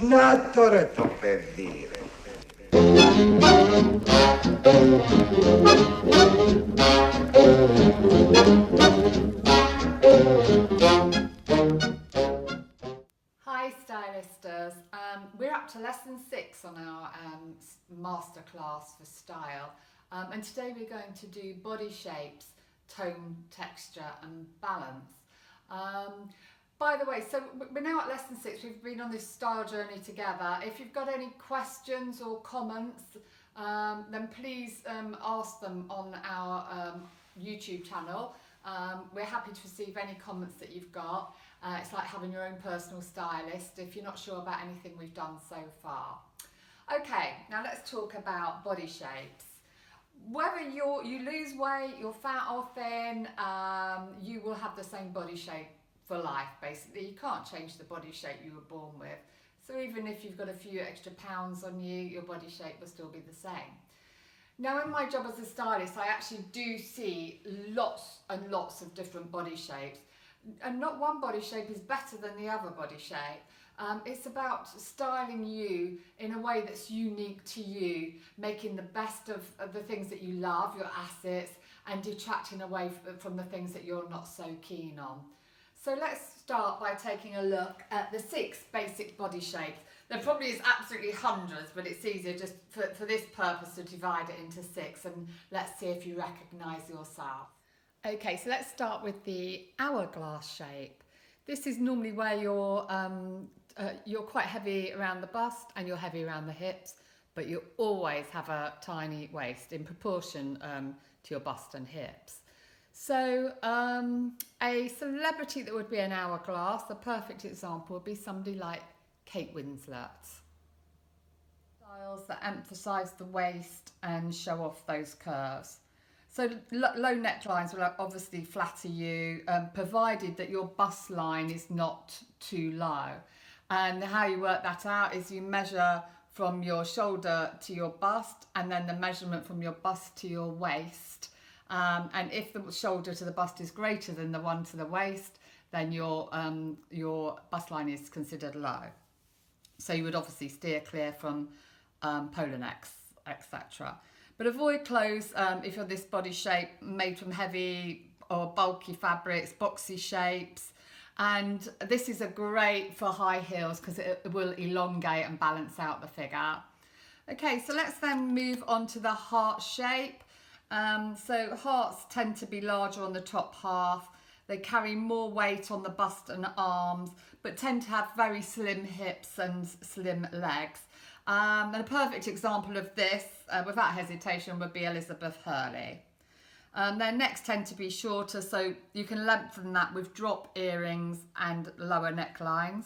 Nattore t'ho per dire. Hi stylisters, we're up to lesson 6 on our masterclass for style, and today we're going to do body shapes, tone, texture and balance. By the way, so we're now at lesson 6, we've been on this style journey together. If you've got any questions or comments, then please ask them on our YouTube channel. We're happy to receive any comments that you've got. It's like having your own personal stylist if you're not sure about anything we've done so far. Okay, now let's talk about body shapes. Whether you lose weight, you're fat or thin, you will have the same body shape for life, basically. You can't change the body shape you were born with. So even if you've got a few extra pounds on you, your body shape will still be the same. Now, in my job as a stylist, I actually do see lots and lots of different body shapes. And not one body shape is better than the other body shape. It's about styling you in a way that's unique to you, making the best of the things that you love, your assets, and detracting away from the things that you're not so keen on. So let's start by taking a look at the 6 basic body shapes. There probably is absolutely hundreds, but it's easier just for this purpose to divide it into 6, and let's see if you recognise yourself. Okay, so let's start with the hourglass shape. This is normally where you're quite heavy around the bust and you're heavy around the hips, but you always have a tiny waist in proportion to your bust and hips. So a celebrity that would be an hourglass, a perfect example would be somebody like Kate Winslet. Styles that emphasise the waist and show off those curves. So low necklines will obviously flatter you, provided that your bust line is not too low. And how you work that out is you measure from your shoulder to your bust, and then the measurement from your bust to your waist. And if the shoulder to the bust is greater than the one to the waist, then your bust line is considered low. So you would obviously steer clear from polo necks, etc. But avoid clothes if you're this body shape made from heavy or bulky fabrics, boxy shapes. And this is a great for high heels because it will elongate and balance out the figure. Okay, so let's then move on to the heart shape. So hearts tend to be larger on the top half. They carry more weight on the bust and arms, but tend to have very slim hips and slim legs. And a perfect example of this, without hesitation, would be Elizabeth Hurley. Their necks tend to be shorter, so you can lengthen that with drop earrings and lower necklines.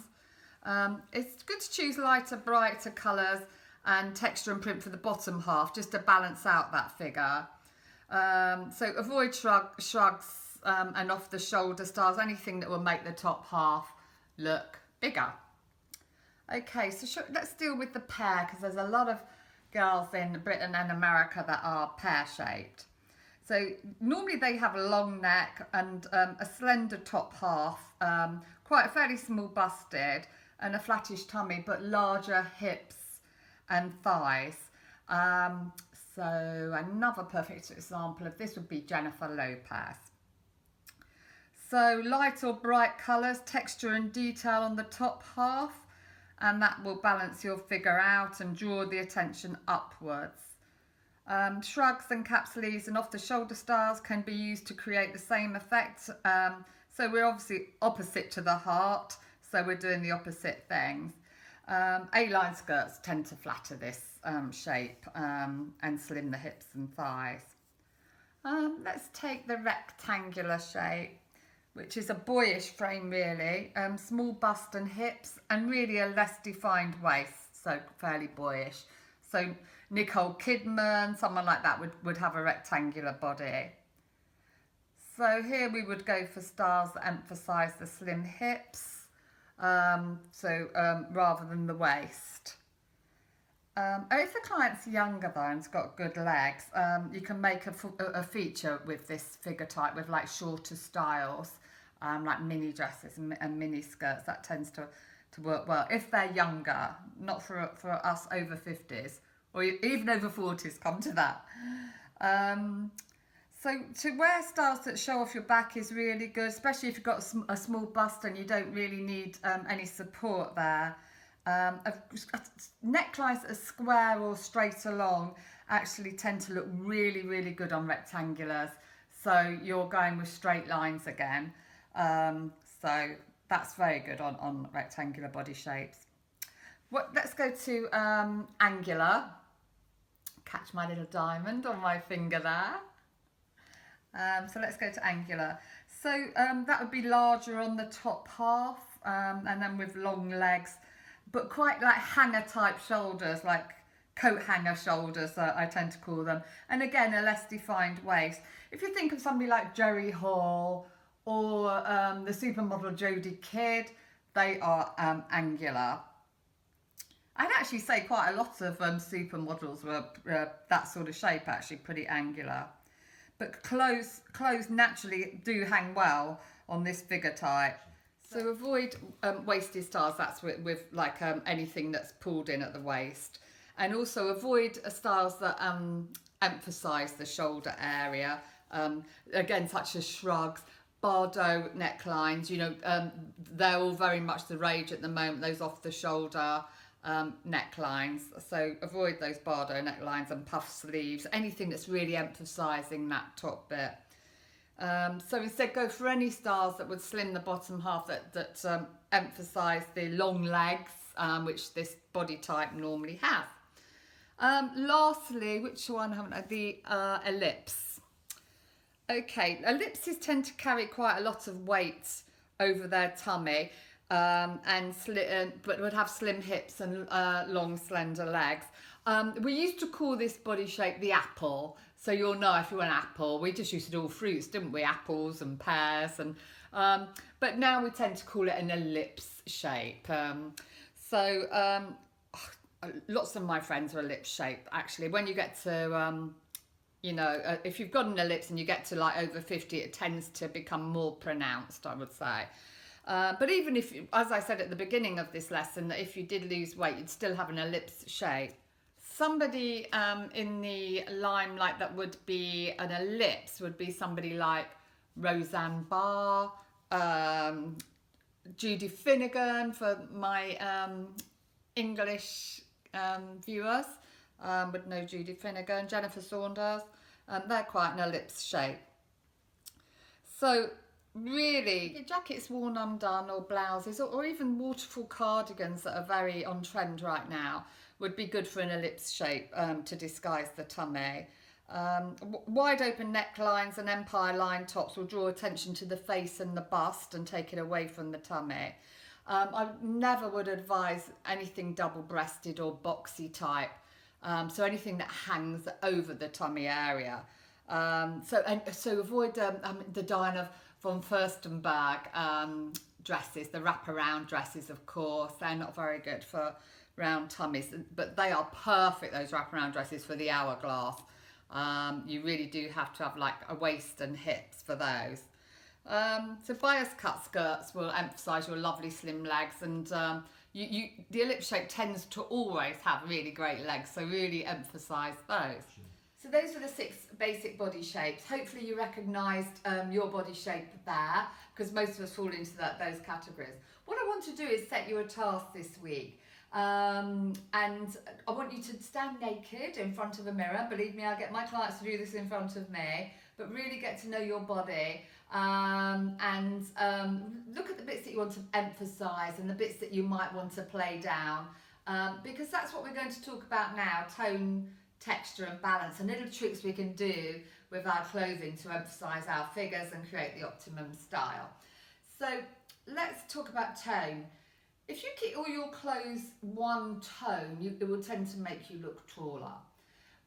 It's good to choose lighter, brighter colours and texture and print for the bottom half, just to balance out that figure. So avoid shrugs and off the shoulder styles, anything that will make the top half look bigger. Okay, so let's deal with the pear, because there's a lot of girls in Britain and America that are pear-shaped. So normally they have a long neck and a slender top half, quite fairly small busted and a flattish tummy, but larger hips and thighs. So another perfect example of this would be Jennifer Lopez. So light or bright colours, texture and detail on the top half, and that will balance your figure out and draw the attention upwards. Shrugs and capsules and off the shoulder styles can be used to create the same effect. So we're obviously opposite to the heart, so we're doing the opposite things. A-line skirts tend to flatter this shape and slim the hips and thighs. Let's take the rectangular shape, which is a boyish frame really, small bust and hips and really a less defined waist, so fairly boyish. So Nicole Kidman, someone like that would have a rectangular body. So here we would go for styles that emphasise the slim hips, rather than the waist. If the client's younger though and's got good legs, you can make a feature with this figure type with like shorter styles, like mini dresses and mini skirts. That tends to work well if they're younger, not for us over 50s or even over 40s, come to that. So to wear styles that show off your back is really good, especially if you've got a small bust and you don't really need any support there. Necklines that are square or straight along actually tend to look really, really good on rectangulars. So you're going with straight lines again. So that's very good on rectangular body shapes. Let's go to angular. Catch my little diamond on my finger there. So let's go to angular. So that would be larger on the top half and then with long legs, but quite like hanger type shoulders, like coat hanger shoulders, I tend to call them. And again, a less defined waist. If you think of somebody like Joey Hall or the supermodel Jodie Kidd, they are angular. I'd actually say quite a lot of supermodels were that sort of shape, actually pretty angular. But clothes naturally do hang well on this figure type. So avoid waisted styles, that's with like anything that's pulled in at the waist. And also avoid styles that emphasise the shoulder area. Again, such as shrugs, Bardo necklines, you know, they're all very much the rage at the moment, those off the shoulder necklines. So avoid those Bardo necklines and puff sleeves, anything that's really emphasising that top bit. So instead go for any styles that would slim the bottom half, that emphasise the long legs, which this body type normally has. Lastly, which one haven't I? The ellipse. Okay, ellipses tend to carry quite a lot of weight over their tummy, but would have slim hips and long slender legs. We used to call this body shape the apple. So you'll know if you're an apple, we just used to do all fruits, didn't we? Apples and pears, and but now we tend to call it an ellipse shape. Lots of my friends are ellipse shape actually. When you get to you know, if you've got an ellipse and you get to like over 50, it tends to become more pronounced, I would say. But even if, as I said at the beginning of this lesson, that if you did lose weight, you'd still have an ellipse shape. Somebody in the limelight that would be an ellipse would be somebody like Roseanne Barr, Judy Finnegan for my English viewers would know Judy Finnegan, Jennifer Saunders, they're quite an ellipse shape. So really, your jackets worn undone or blouses or even waterfall cardigans that are very on trend right now would be good for an ellipse shape to disguise the tummy. Wide open necklines and empire line tops will draw attention to the face and the bust and take it away from the tummy. I never would advise anything double-breasted or boxy type, so anything that hangs over the tummy area. So avoid the Diana von Furstenberg dresses, the wraparound dresses, of course. They're not very good for round tummies, but they are perfect, those wraparound dresses, for the hourglass. You really do have to have like a waist and hips for those. So bias cut skirts will emphasise your lovely slim legs, and the ellipse shape tends to always have really great legs, so really emphasise those. So those are the 6 basic body shapes. Hopefully you recognised your body shape there, because most of us fall into those categories. What I want to do is set you a task this week. And I want you to stand naked in front of a mirror. Believe me, I get my clients to do this in front of me, but really get to know your body and look at the bits that you want to emphasise and the bits that you might want to play down, because that's what we're going to talk about now: tone, texture and balance, and little tricks we can do with our clothing to emphasise our figures and create the optimum style. So let's talk about tone. If you keep all your clothes one tone, it will tend to make you look taller.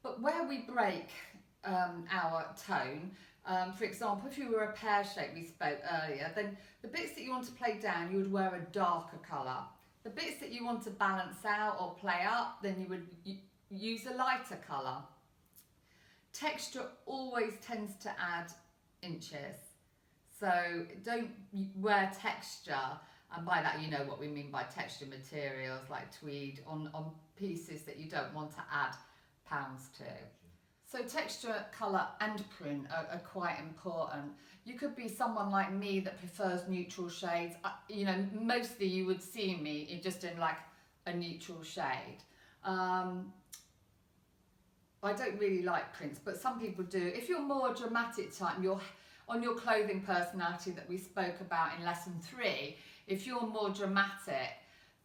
But where we break our tone, for example, if you were a pear shape we spoke earlier, then the bits that you want to play down, you would wear a darker colour. The bits that you want to balance out or play up, then you would use a lighter colour. Texture always tends to add inches. So don't wear texture And by that, you know what we mean by texture materials like tweed on pieces that you don't want to add pounds to. So texture, colour and print are quite important. You could be someone like me that prefers neutral shades. You know, mostly you would see me just in like a neutral shade. I don't really like prints, but some people do. If you're more dramatic type, on your clothing personality that we spoke about in lesson 3, if you're more dramatic,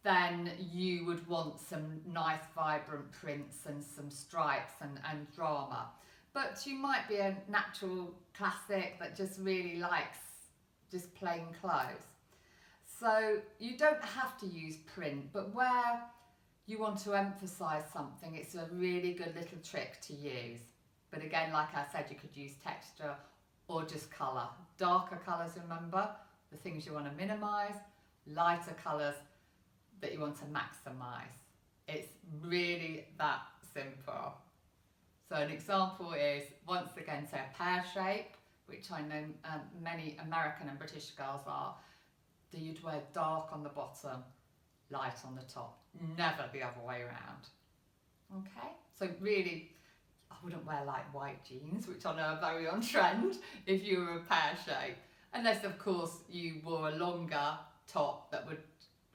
then you would want some nice vibrant prints and some stripes and drama. But you might be a natural classic that just really likes just plain clothes. So you don't have to use print, but where you want to emphasize something, it's a really good little trick to use. But again, like I said, you could use texture or just colour. Darker colours, remember, the things you want to minimise, lighter colours that you want to maximise. It's really that simple. So an example is, once again, say a pear shape, which I know many American and British girls are, that you'd wear dark on the bottom, light on the top, never the other way around. Okay, so really, I wouldn't wear like white jeans, which I know are very on trend if you were a pear shape, unless of course you wore a longer top that would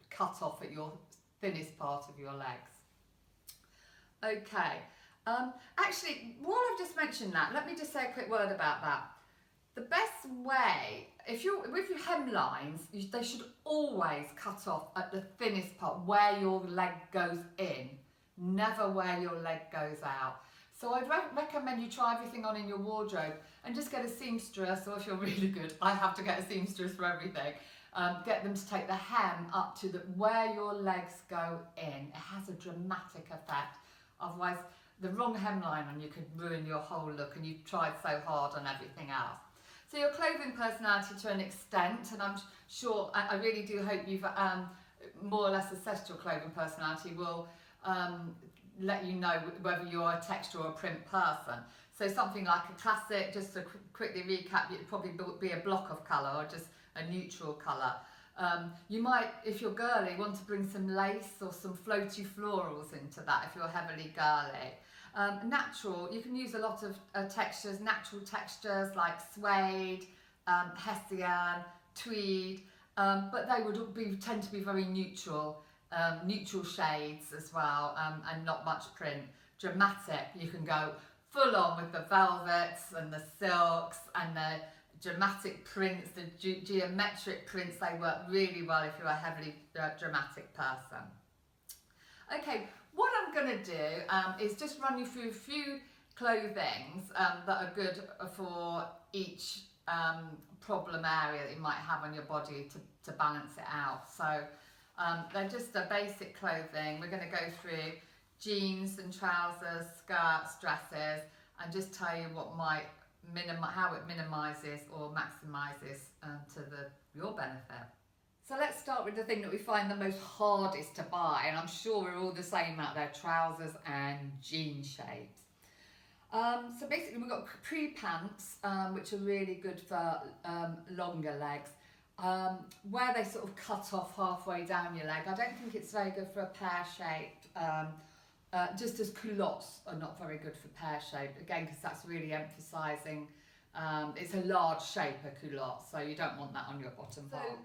cut off at your thinnest part of your legs. Okay, actually, while I've just mentioned that, let me just say a quick word about that. The best way, with your hemlines, they should always cut off at the thinnest part, where your leg goes in, never where your leg goes out. So I'd recommend you try everything on in your wardrobe and just get a seamstress, or if you're really good, I have to get a seamstress for everything. Get them to take the hem up to where your legs go in. It has a dramatic effect. Otherwise, the wrong hemline on you could ruin your whole look, and you've tried so hard on everything else. So your clothing personality to an extent, and I'm sure, I really do hope you've more or less assessed your clothing personality, will let you know whether you're a texture or a print person. So something like a classic, just to quickly recap, it'd probably be a block of colour or just a neutral colour. You might, if you're girly, want to bring some lace or some floaty florals into that if you're heavily girly. Natural, you can use a lot of textures, natural textures like suede, hessian, tweed, but they would tend to be very neutral, neutral shades as well, and not much print. Dramatic, you can go full on with the velvets and the silks and the dramatic prints, the geometric prints. They work really well if you're a heavily dramatic person. Okay, what I'm going to do is just run you through a few clothings that are good for each problem area that you might have on your body to balance it out. So they're just a basic clothing. We're going to go through jeans and trousers, skirts, dresses, and just tell you what might how it minimises or maximises to your benefit. So let's start with the thing that we find the most hardest to buy, and I'm sure we're all the same out there: trousers and jean shapes. So basically we've got capri pants, which are really good for longer legs, where they sort of cut off halfway down your leg. I don't think it's very good for a pear shape, just as culottes are not very good for pear shape, again, because that's really emphasising, it's a large shape, a culotte, so you don't want that on your bottom part.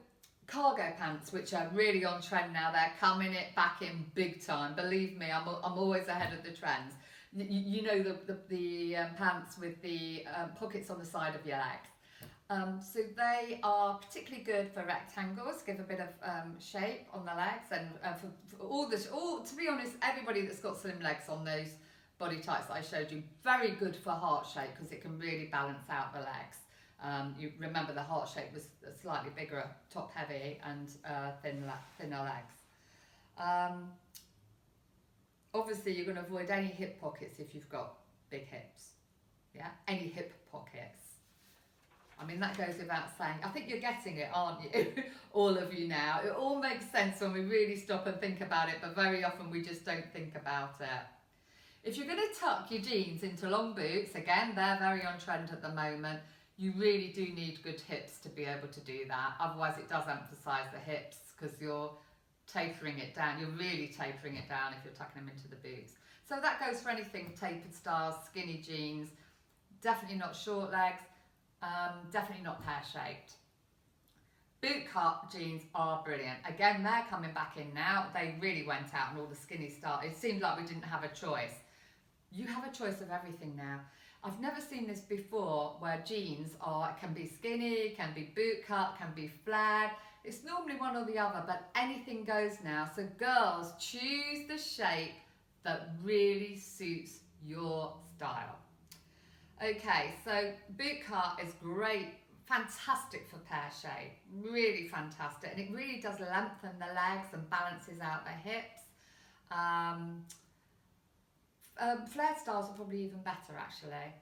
Cargo pants, which are really on trend now, they're coming it back in big time. Believe me, I'm always ahead of the trends. You know the pants with the pockets on the side of your legs. So they are particularly good for rectangles, give a bit of shape on the legs, and to be honest, everybody that's got slim legs on those body types that I showed you, very good for heart shape because it can really balance out the legs. You remember the heart shape was slightly bigger, top heavy, and thinner legs. Obviously you're going to avoid any hip pockets if you've got big hips. Yeah, any hip pockets. I mean, that goes without saying. I think you're getting it, aren't you? All of you now. It all makes sense when we really stop and think about it, but very often we just don't think about it. If you're going to tuck your jeans into long boots, again, they're very on trend at the moment. You really do need good hips to be able to do that. Otherwise, it does emphasise the hips because you're tapering it down. You're really tapering it down if you're tucking them into the boots. So that goes for anything tapered styles, skinny jeans, definitely not short legs, definitely not pear-shaped. Boot cut jeans are brilliant. Again, they're coming back in now. They really went out and all the skinny style. It seemed like we didn't have a choice. You have a choice of everything now. I've never seen this before where jeans can be skinny, can be boot cut, can be flared. It's normally one or the other, but anything goes now. So girls, choose the shape that really suits your style. Okay, so boot cut is great, fantastic for pear shape, really fantastic, and it really does lengthen the legs and balances out the hips. Flare styles are probably even better actually.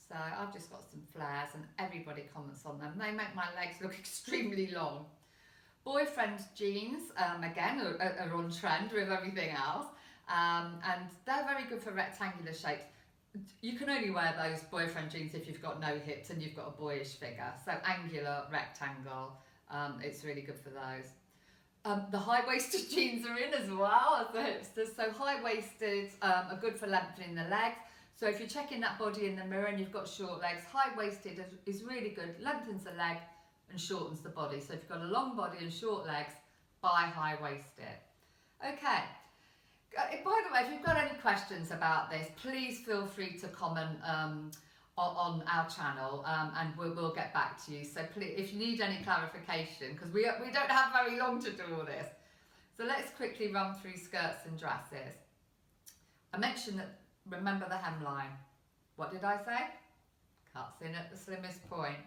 So I've just got some flares and everybody comments on them. They make my legs look extremely long. Boyfriend jeans, again, are on trend with everything else. And they're very good for rectangular shapes. You can only wear those boyfriend jeans if you've got no hips and you've got a boyish figure. So angular, rectangle, it's really good for those. The high-waisted jeans are in as well as the hipsters. So high-waisted are good for lengthening the legs. So if you're checking that body in the mirror and you've got short legs, high-waisted is really good, lengthens the leg and shortens the body. So if you've got a long body and short legs, buy high-waisted. Okay. By the way, if you've got any questions about this, please feel free to comment on our channel and we'll get back to you. So please, if you need any clarification, because we don't have very long to do all this. So let's quickly run through skirts and dresses. I mentioned that, remember the hemline. What did I say? Cuts in at the slimmest point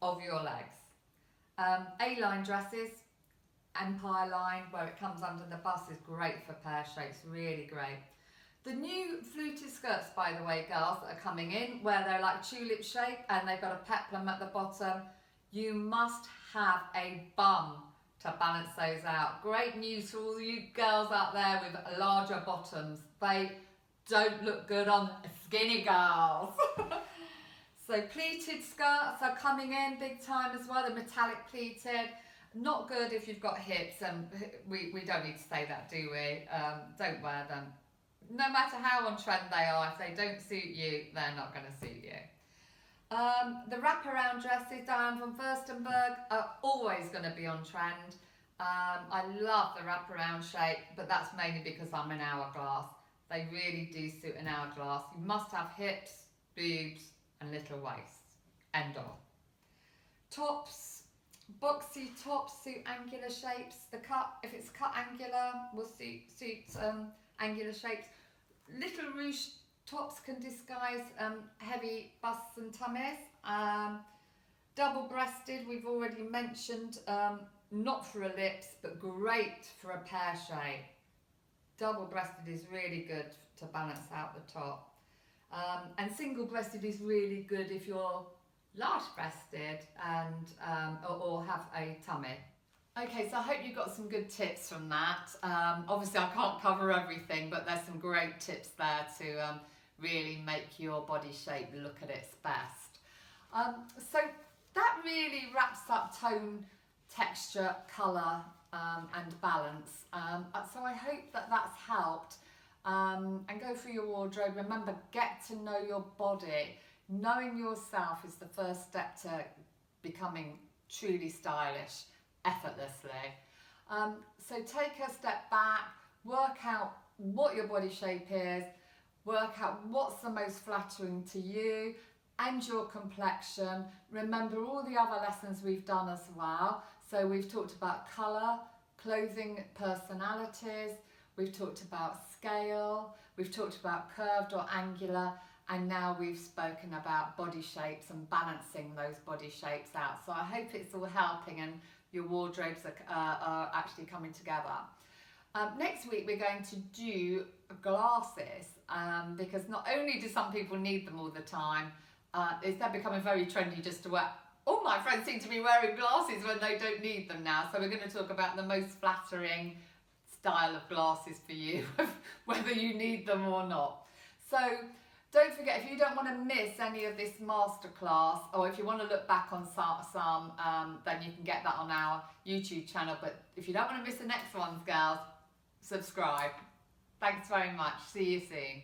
of your legs. A-line dresses, Empire line, where it comes under the bust, is great for pear shapes, really great. The new fluted skirts, by the way, girls, that are coming in, where they're like tulip shape and they've got a peplum at the bottom, you must have a bum to balance those out. Great news for all you girls out there with larger bottoms. They don't look good on skinny girls. So pleated skirts are coming in big time as well, the metallic pleated. Not good if you've got hips, and we don't need to say that, do we? Don't wear them. No matter how on trend they are, if they don't suit you, they're not going to suit you. The wraparound dresses, Diane von Furstenberg, are always going to be on trend. I love the wraparound shape, but that's mainly because I'm an hourglass. They really do suit an hourglass. You must have hips, boobs, and little waist. End of. Tops. Boxy tops suit angular shapes. The cut, if it's cut angular, will suit angular shapes. Little ruche tops can disguise heavy busts and tummies. Double-breasted, we've already mentioned, not for ellipse, but great for a pear shape. Double-breasted is really good to balance out the top. And single-breasted is really good if you're large-breasted and or have a tummy. Okay, so I hope you got some good tips from that. Obviously I can't cover everything, but there's some great tips there to really make your body shape look at its best. So that really wraps up tone, texture, colour and balance. So I hope that that's helped. And go through your wardrobe. Remember, get to know your body. Knowing yourself is the first step to becoming truly stylish, effortlessly. So take a step back, work out what your body shape is, work out what's the most flattering to you and your complexion. Remember all the other lessons we've done as well. So we've talked about colour, clothing personalities, we've talked about scale, we've talked about curved or angular, and now we've spoken about body shapes and balancing those body shapes out. So I hope it's all helping and your wardrobes are actually coming together. Next week we're going to do glasses because not only do some people need them all the time, they're becoming very trendy just to wear. All my friends seem to be wearing glasses when they don't need them now. So we're going to talk about the most flattering style of glasses for you, whether you need them or not. So Don't forget, if you don't want to miss any of this masterclass, or if you want to look back on some, then you can get that on our YouTube channel. But if you don't want to miss the next ones, girls, subscribe. Thanks very much. See you soon.